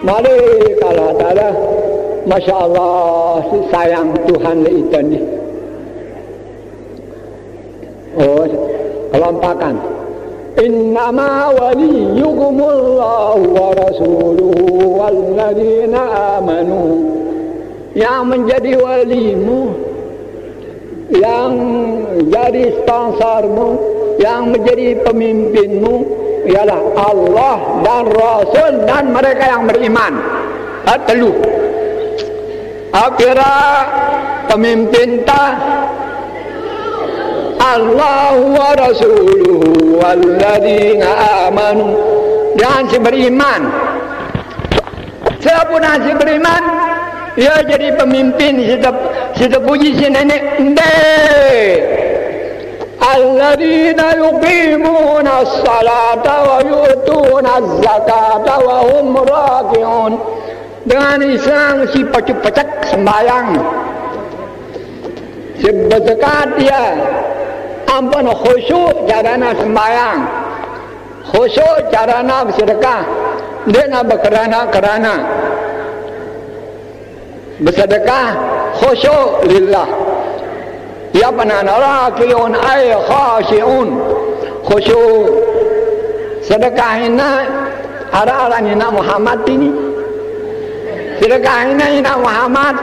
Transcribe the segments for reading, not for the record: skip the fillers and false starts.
Mari kalau ada, Masya Allah, sayang Tuhan itu nih. Oh, kelompakan. Innama waliyukumullahu wa rasuluhu walladzina amanu. Yang menjadi walimu, yang jadi sponsormu, yang menjadi pemimpinmu ialah Allah dan Rasul dan mereka yang beriman. Telu. Akhirnya pemimpin ta Allah wa rasuluhu walladzina amanu, dan si beriman. Siapa si beriman? Ya jadi pemimpin, kita puji si nenek. Alladzina yuqimuna as-salata wa yu'tuna az-zakata wa hum raki'un. Dengan Islam si pacuk-pacak sembahyang, si berzakat dia, ampun khusyuk carana sembahyang, khusyuk carana bersedekah, dia nak berkerana bersedekah khusyuk lillah. Ya panana rakiun ay khashiun, khusyuk. Sedekah ini ada orang yang nak Muhammad ini. Sedekah ini nak Muhammad.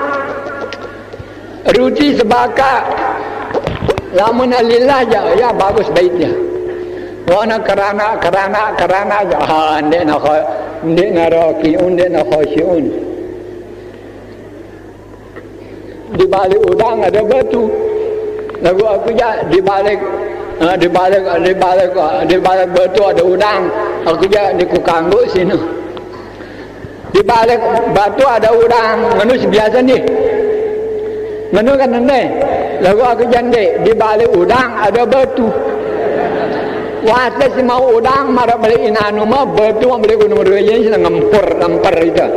Ruti sebaka lamun lillah ya bagus baiknya. Wana kerana ya ande nak rakiun, ande nak khashiun. Di balik udang ada batu. Lagu aku ya di balik batu ada udang. Aku ya di kukanggu sini. Di balik batu ada udang. Nganu biasa nih. Nganu kan nende. Lagu aku jande di balik udang ada batu. Wasa si mau udang marah balik inanu mah batu balik gunung dua ini sih ngempur itu.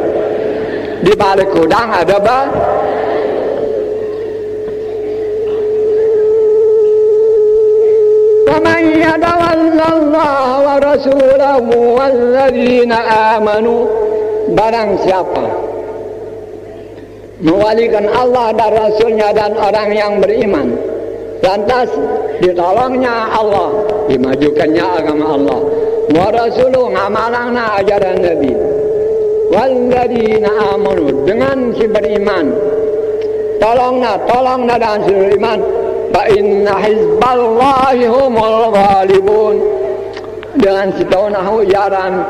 Di balik udang ada batu. ومن يتول الله ورسوله والذين آمنوا, barang siapa mewalikan Allah dan Rasulnya dan orang yang beriman, lantas ditolongnya Allah, dimajukannya agama Allah, wa rasuluh ngamalangna ajaran Nabi, walladzina amanu, dengan si beriman, tolongna dan si beriman. Fa inna hizballahi humul ghalibun, dengan sitahu jaran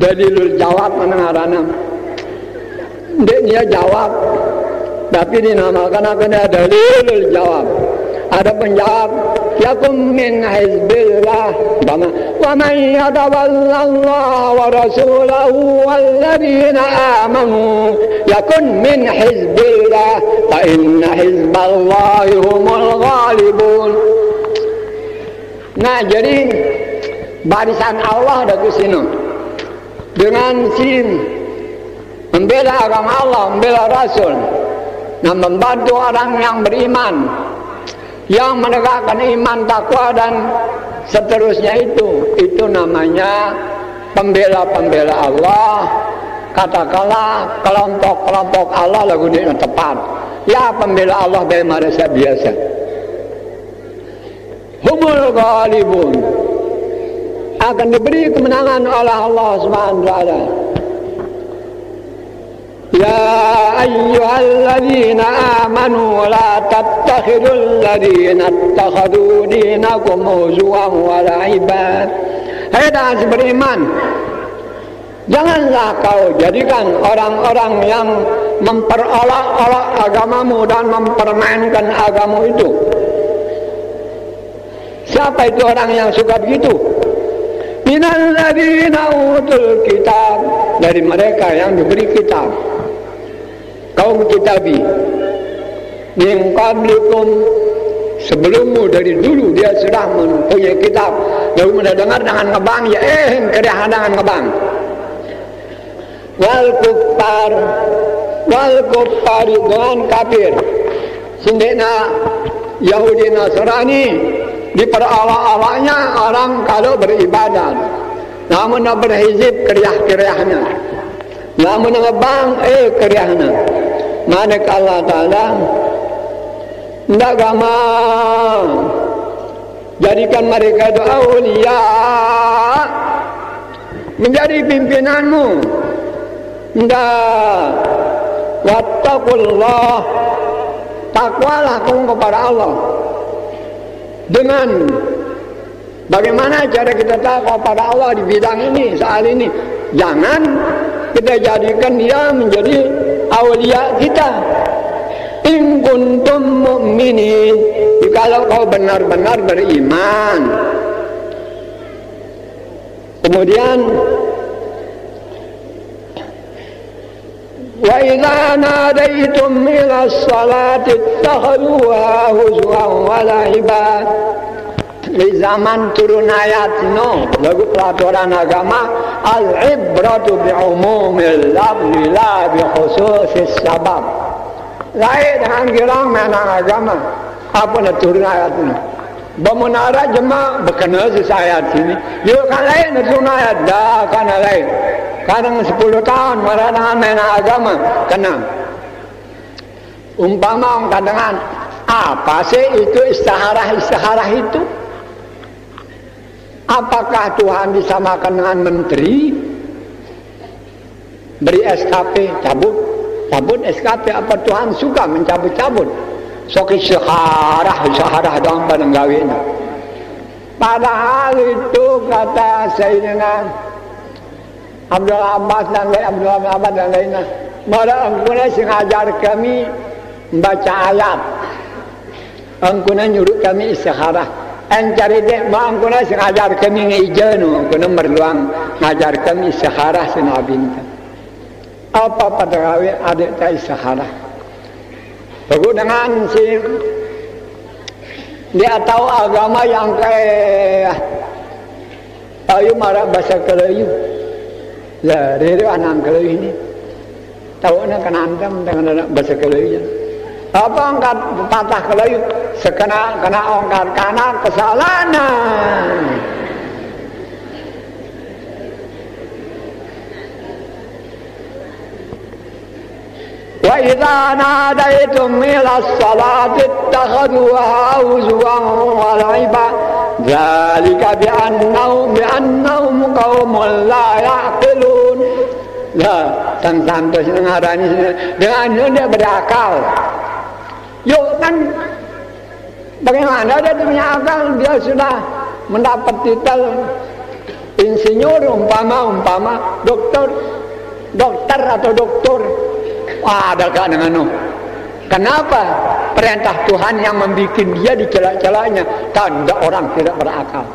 dalilul jawab menengarana. Dia jawab tapi dinamakan apa dalilul jawab. Ada penjawab, yakum min hizbillah, wa man yatawallallaha wa rasulahu walladzina amanu yakun min hizbillah fa inna hizballahi humul ghalibun. Nah, jadi barisan Allah ada ke sini dengan sin membela agama Allah, membela Rasul, dan membantu orang yang beriman, yang menegakkan iman, takwa dan seterusnya. Itu namanya pembela Allah. Katakanlah kelompok Allah lagu ini tepat. Ya pembela Allah dari manusia biasa. Humul ghalibun, akan diberi kemenangan oleh Allah Subhanahu wa taala. يا أيها الذين آمنوا لا تتخذوا الذين اتخذوا دينكم هزوا ولعبا. Hai dan beriman, janganlah kau jadikan orang-orang yang memperolok-olok agamamu dan mempermainkan agamamu itu. Siapa itu orang yang suka begitu? Minal ladzina utul kitab, dari mereka yang diberi kitab. Kaum kitabi min qablikum, sebelummu dari dulu dia sudah mempunyai kitab. Lalu mendengar dengan ngebang, ya keriahan dengan ngebang. Wal kuffar dengan kafir. Sindikna Yahudi Nasrani di awal-awalnya orang kalau beribadat, namun berhizib keriah-keriahnya. Lamun ngebang keriahna. Manek Allah Ta'ala ndak agama jadikan mereka itu aulia menjadi pimpinanmu. Ndak wattaqullah, takwalah kamu kepada Allah. Dengan bagaimana cara kita takwa pada Allah di bidang ini, soal ini, jangan kita jadikan dia menjadi aulia kita. In kuntum mu'minin, kalau kau benar-benar beriman. Kemudian wa idza nadaitum ila sholati ittakhadhuha huzwan wa la'iban. Di zaman turun ayat no lagu peraturan agama, al-ibratu bi umumil lafzi la bi khususis sabab. Lain dengan girang menang agama. Apa nak turun ayat ini? Bermenara jemaah berkenal ayat ini. Yuk kan lain turun ayat dah kan lain. Kadang 10 tahun marah dengan menang agama kena. Umpama kadang apa sih itu istiharah itu? Apakah Tuhan disamakan dengan menteri? Beri SKP, cabut SKP, apa Tuhan suka mencabut-cabut? Sok istiharah doang bareng gawin. Padahal itu kata Sayyidina Abdul Abbas dan lainnya, mara engkuna sing ajar kami membaca ayat, engkuna nyuruh kami istiharah. Encari dek mangkuna sing ajar kami ngijenu, engkuna merluang ngajar kami istiharah sinabinta. Apa pada gawe adik tak istiharah? Bagus dengan si dia tahu agama yang kayak ayu marah bahasa Kelayu. Lah, dari anak Kelayu ini tahu nak kena antam dengan bahasa Kelayu. Apa angkat patah Kelayu? Sekena angkat kanan kesalahan. Wa idza nadaitum ila sholati ittakhadhuha huzwan wa la'iban. Dzalika bi annahum qaumun la ya'qilun. Lah, santai ngarani dengan dia berakal. Yuk kan bagaimana dia punya akal, dia sudah mendapat titel insinyur umpama dokter atau doktor. Wah, ada kan dengan kenapa perintah Tuhan yang membuat dia dicela-celanya? Tanda orang tidak berakal.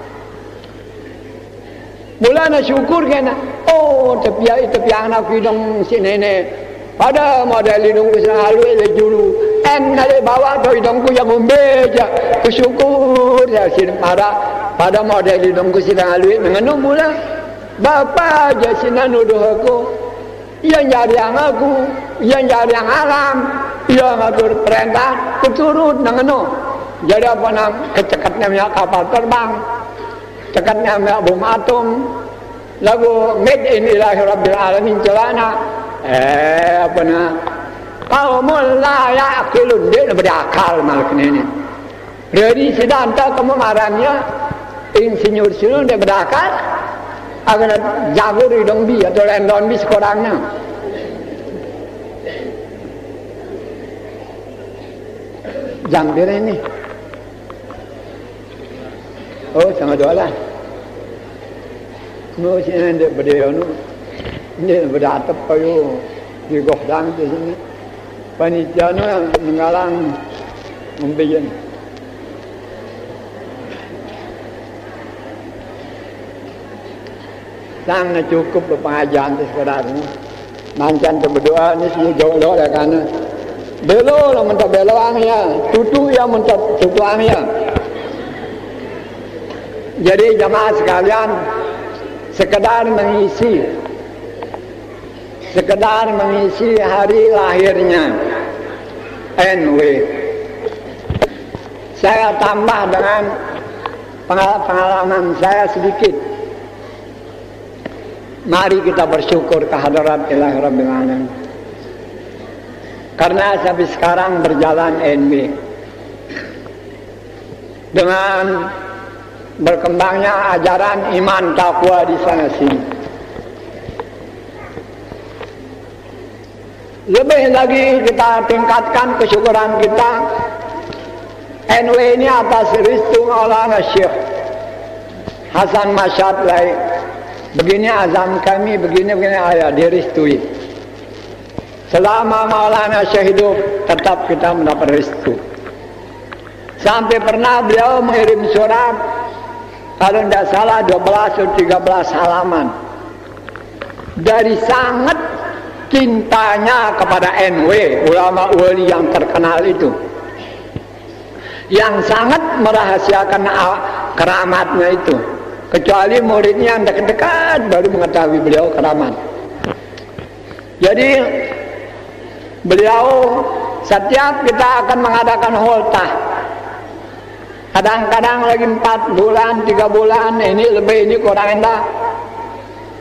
Mulanya syukur kena. Oh, tapi anak hidung si nenek. Pada model hidungku selalu ele julu. Nale bawa do hidungku yang membeja. Kusyukur ya sin pada model hidungku selalu mengenu mula. Bapa aja sinan nuduh aku. Yang jadi yang aku, yang jadi yang alam, yang ngatur perintah, keturut mengenu. Jadi apa nam kecekatnya minyak kapal terbang, cekatnya minyak bom atom. Lagu made in ilahi rabbil alamin celana. Apa nak? Qaumul la ya'qilun, dia berakal malah ini. Jadi sedangkan kamu marahnya insinyur sini dia berakal. Agar jago di dong bi atau lendon bi sekurangnya. Jam dia ini. Oh, sama doa lah. Mau sini dia berdaya nu, dia berdatap kayu di gohdang di sini. Panitia nu yang menggalang membikin. Sangat cukup pengajian itu sekarang. Mancan berdoa ni sih jauh-jauh dah kan. Belo lah mentah belo angnya, tutu yang mentah tutu angnya. Jadi jamaah sekalian, sekedar mengisi hari lahirnya NW. Saya tambah dengan pengalaman saya sedikit. Mari kita bersyukur kehadirat Ilahi Rabbil Alamin. Karena sampai sekarang berjalan NW dengan berkembangnya ajaran iman takwa di sana sini. Lebih lagi kita tingkatkan kesyukuran kita NW ini atas restu Maulana Syekh Hasan Masyad Lai. Begini azam kami, begini ayah direstui. Selama Maulana Syekh hidup, tetap kita mendapat restu. Sampai pernah beliau mengirim surat, kalau tidak salah 12 atau 13 halaman. Dari sangat cintanya kepada NW, ulama wali yang terkenal itu. Yang sangat merahasiakan keramatnya itu. Kecuali muridnya yang dekat-dekat baru mengetahui beliau keramat. Jadi beliau setiap kita akan mengadakan holtah. Kadang-kadang lagi 4 bulan, 3 bulan, ini lebih, ini kurang endah.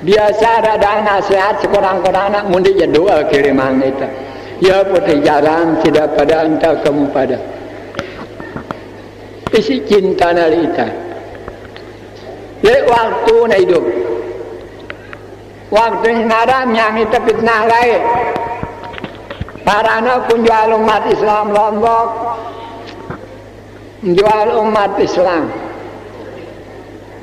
Biasa ada nasihat sekurang-kurangnya, mundi ya doa kiriman itu. Ya putih jarang tidak pada anta kamu pada. Isi cinta nalita. Jadi waktu na hidup, waktu naram yang itu fitnah lain. Parana pun jual umat Islam Lombok, menjual umat Islam.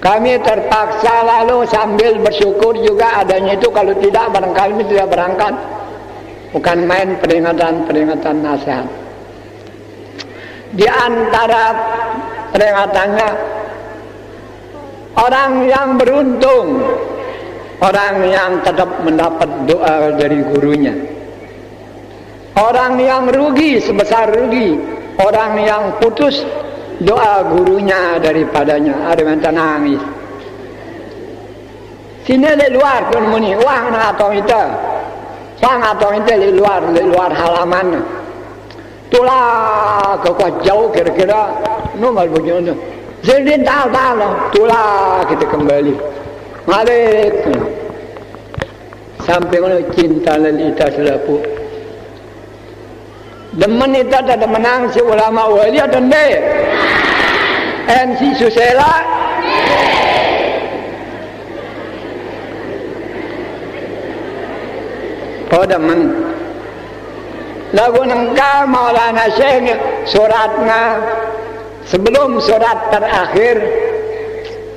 Kami terpaksa lalu sambil bersyukur juga adanya itu, kalau tidak barangkali tidak berangkat. Bukan main peringatan nasihat. Di antara peringatannya, orang yang beruntung, orang yang tetap mendapat doa dari gurunya. Orang yang rugi sebesar rugi, orang yang putus doa gurunya daripadanya. Ada yang nangis. Sini di luar pun muni, wang atau itu, wang atau itu di luar halaman. Tulah kekuat jauh kira-kira, normal begini. Jadi tahu tulah kita kembali. Malik sampai mana cinta lalita selapu. Demen itu ada menang si ulama wali ada ndek. Si Susela. Oh demen. Lagu nengkal Maulana Syekh suratnya. Sebelum surat terakhir,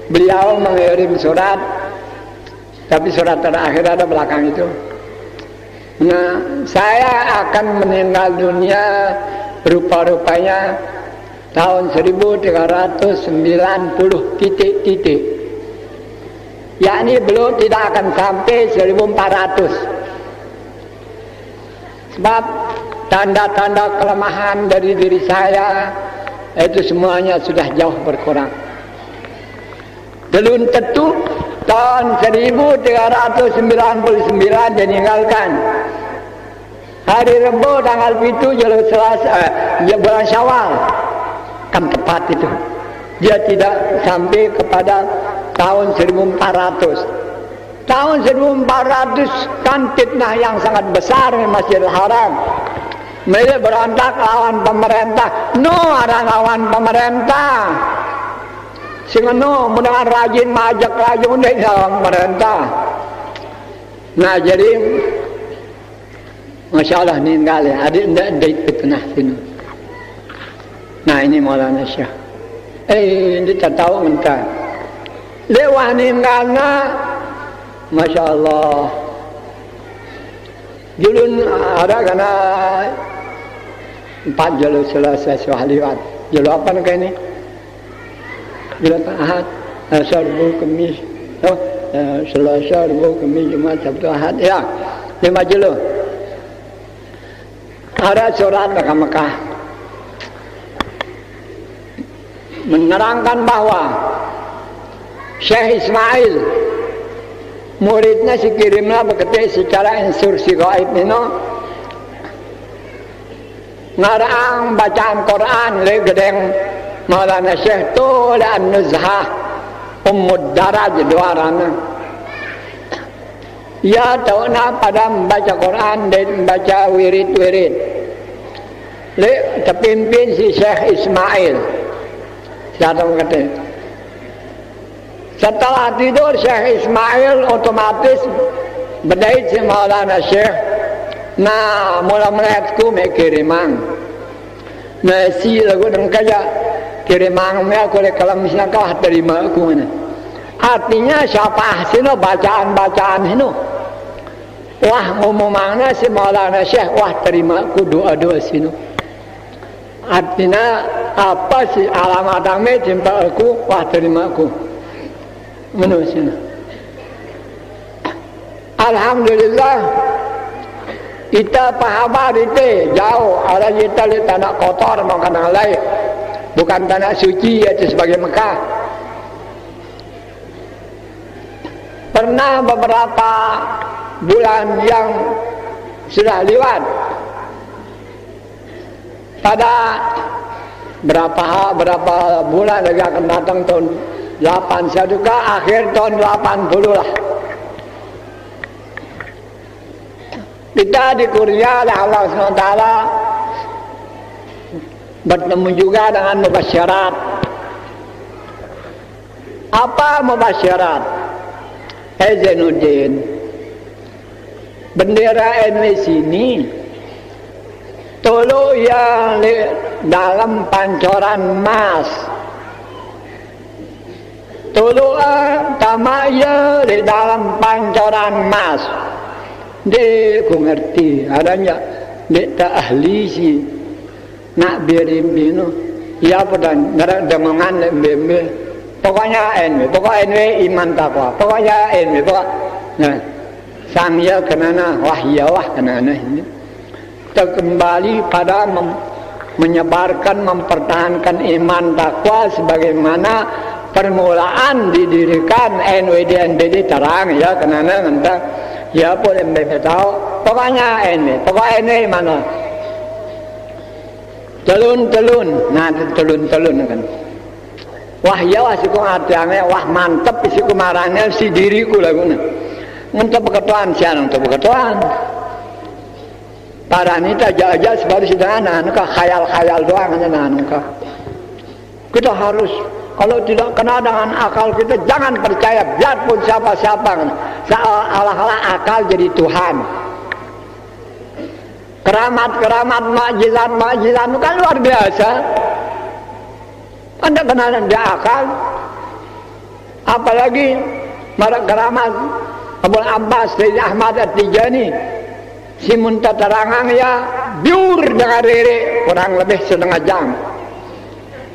beliau mengirim surat, tapi surat terakhir ada belakang itu. Nah, saya akan meninggal dunia rupa-rupanya tahun 1390 titik-titik. Yakni belum tidak akan sampai 1400. Sebab tanda-tanda kelemahan dari diri saya itu semuanya sudah jauh berkurang. Belum tentu tahun 1399 ditinggalkan. Hari Rebo tanggal 7 bulan Syawal kan tepat itu. Dia tidak sampai kepada tahun 1400. Tahun 1400 kan fitnah yang sangat besar di Masjidil Haram. Mereka berontak lawan pemerintah. No ada lawan pemerintah. Sehingga no mudah rajin majak lagi untuk lawan pemerintah. Nah jadi Masya Allah ninggal ya. Ada fitnah sini. Nah ini Maulana Syekh. Ini tak tahu mentah. Lewat ninggalnya Masya Allah. Julun ada karena 4 jalur selesai sudah lewat. Jalur apa nak ini? Jalur Ahad, Rabu, Kamis, Selasa, Rabu, Kamis, Jumat, Sabtu, Ahad. Ya, 5 jalur. Ada surat ke Mekah menerangkan bahwa Syekh Ismail muridnya si kirimlah bekerja secara instruksi gaib ini ngarang bacaan Quran le gedeng Maulana Syekh Tula An-Nuzhah Ummud Daraj duarana Ya tauna pada membaca Quran dan membaca wirid-wirid. Terpimpin si Syekh Ismail. Setelah tidur Syekh Ismail otomatis berdait si Maulana Syekh. Nah, mula melihatku kirimang. Nah, si lagu dan kaya kirimang aku kalau misalnya kau terima aku mana. Artinya siapa sino bacaan-bacaan sino. Wah ngomongnya si Maulana Syekh, wah terima aku doa-doa sino. Artinya apa sih alamat kami cinta aku, wah terima aku. Menurut sino. Alhamdulillah kita pahabar itu jauh. Ada kita di tanah kotor mau tanah lain, bukan tanah suci itu sebagai Mekah. Pernah beberapa bulan yang sudah lewat, pada berapa bulan lagi akan datang tahun 8 saya juga akhir tahun 80 lah. Kita dikurnia oleh Allah SWT bertemu juga dengan mubasyarat. Apa mubasyarat? Zainuddin, bendera NW sini tolo yang dalam pancoran emas, tolo tamaya di dalam pancoran emas. Dia aku ngerti adanya dia tak ahli sih nak biarin bino ya pedan nggak demongan lebih. Pokoknya NW iman takwa. Pokoknya NW, nah, sang ya kenana, wah ya wah kenana ini. Kita kembali pada menyebarkan, mempertahankan iman takwa sebagaimana permulaan didirikan NWDNBD terang ya kenana entah ya boleh mbak tahu. Pokoknya NW mana? Telun, nah telun kan. Wah ya wah siku artiannya wah mantep siku marahnya si diriku laguna. Untuk peketuan siang untuk peketuan. Para nita aja sebaru sederhana, nuka khayal doang aja nuka. Kita harus kalau tidak kena dengan akal kita jangan percaya biarpun siapa-siapa seolah-olah akal jadi Tuhan. Keramat makjizat kan luar biasa. Anda kenalan dia akal, apalagi marak keramat Abul Abbas Sayyid Ahmad At-Tijani si muntah terangang ya biur dengan rere kurang lebih setengah jam.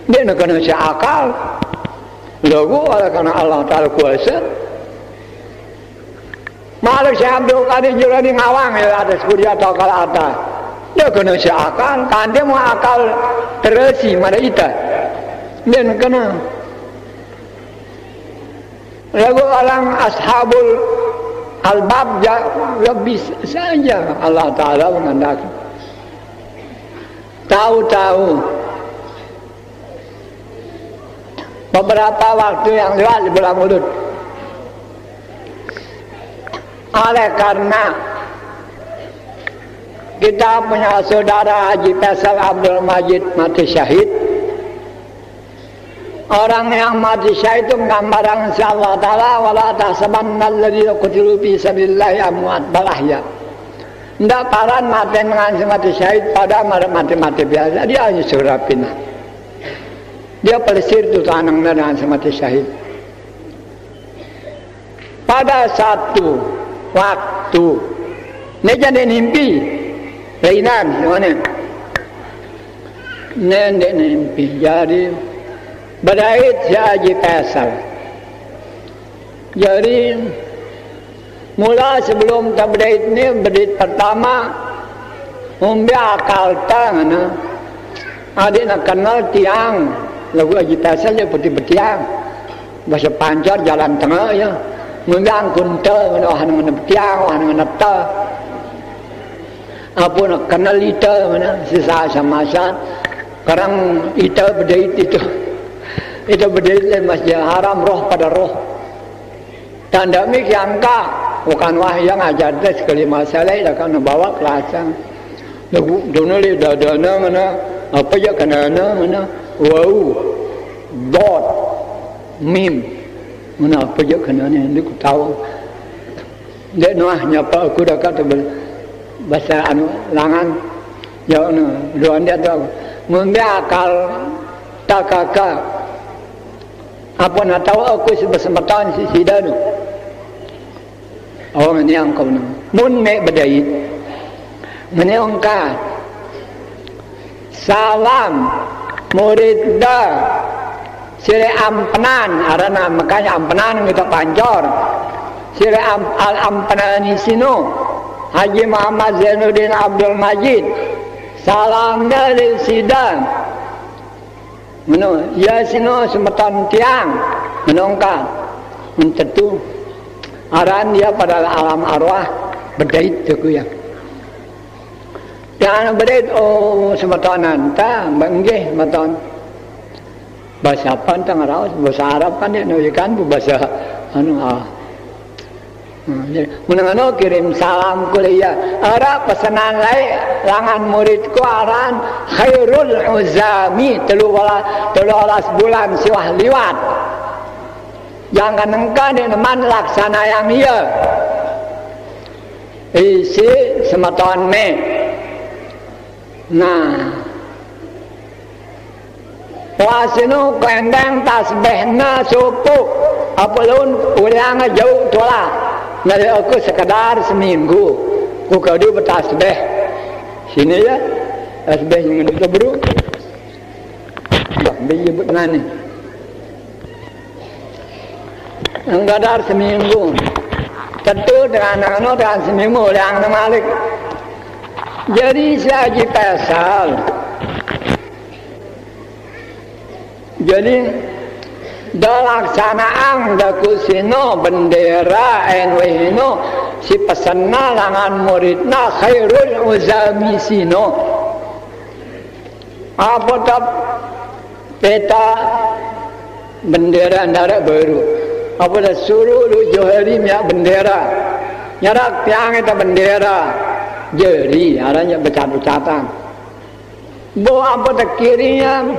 Dia nak kena si akal, lagu oleh karena Allah Taala kuasa. Malah si Abdul Qadir Jilani ngawang ya atas kuliah atau kalau atas. Dia kena si akal, kan dia mau akal terasi mana ita. Dia kena lagu orang ashabul albab lebih saja Allah Ta'ala mengandalkan tahu beberapa waktu yang lewat di bulan Maulud oleh karena kita punya saudara Haji Faisal Abdul Majid mati syahid. Orang yang mati syahid itu menggambarkan Allah Ta'ala wala tahsabanna alladziina qutilu fi sabilillahi amwat bal ahya. Ndak paran mati dengan mati syahid pada mati biasa. Dia hanya surapin. Dia pelesir itu tanangnya dengan mati syahid. Pada satu waktu ini jadi mimpi Rainan gimana? Nenek mimpi jadi berdait si Haji Faisal. Jadi mula sebelum berdait ini berdait pertama umbia akal tangan adik nak kenal tiang lagu Haji Faisal dia putih bertiang bahasa Pancar jalan tengah ya umbia kunta mana tiang mana ta apa nak kenal ita mana sisa sama sat sekarang ita berdait itu berdiri Masjid Haram roh pada roh. Dan demikian bukan wahyu ngajar tes kelima salai dah kan bawa kelasan lagu dona le dana mana apa ya kana mana wow dot mim mana apa ya kana ni aku tahu dia noh nyapa aku dah kata bahasa anu langan ya no luan dia tu membia akal takaka apa nak tahu aku sebesempatan si sidanu oh ni ang kau mun me badai menyongka salam murid dah sire ampenan arana makanya ampenan kita pancor sire al ampenan di sini Haji Muhammad Zainuddin Abdul Majid salam dari sidang meno ya sino semeton tiang menongka mentetu aran dia pada alam arwah berdait tu ya dan berdait oh semetonan ta benggih meton bahasa apa tang raus bahasa Arab kan dia nulikan bahasa anu menengano kirim salam kuliah ara pesanan lai langan muridku aran khairul uzami telu alas bulan siwah liwat jangan engkau ni teman laksana yang ia isi semeton me nah puasinu kendang tasbihna suku apalun ulang jauh tolak dari aku sekadar seminggu aku kadu bertasbih sini ya tasbih yang itu bro tak menyebut mana sekadar seminggu tentu dengan seminggu yang namalik jadi saya haji pasal jadi dalaksanaan daku sino bendera NW si pesanna langan muridna khairul uzami sino apa tak peta bendera ndara baru apa dah suruh lu johari minyak bendera nyarak tiang itu bendera jeri aranya becat-becatan bo apa tak kirinya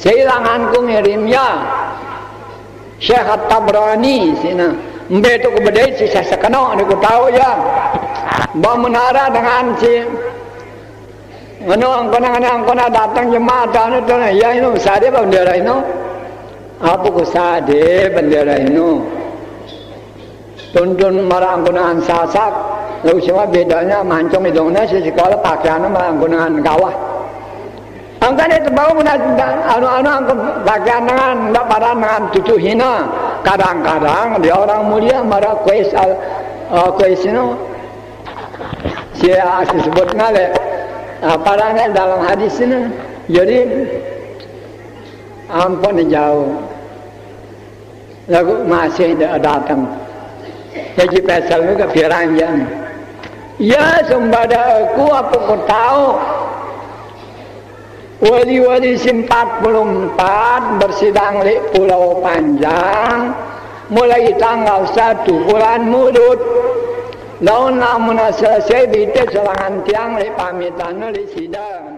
Seilanganku ngirimnya Syekh At-Tabrani sina mbe tu kebedai si saya sekano aku tahu ya bawa menara dengan si angkona datang jemaah anu tu ya ini sade bendera ini apa ku sade bendera ini tuntun marang angkonaan sasak lalu semua bedanya mancung hidungnya si sekolah pakaiannya marang angkonaan kawah angkanya terbawa anu angkut bagian dengan tidak pada dengan cucu hina kadang-kadang dia orang mulia marah kuis ini saya sebutnya padanya dalam hadis ini jadi ampun jauh lalu masih datang jadi pasal juga piranjang ya sembada aku apa kau tahu wali-wali 44 bersidang di Pulau Panjang mulai tanggal 1 bulan Mudut lawan namun selesai bidik selangan tiang di pamitan di sidang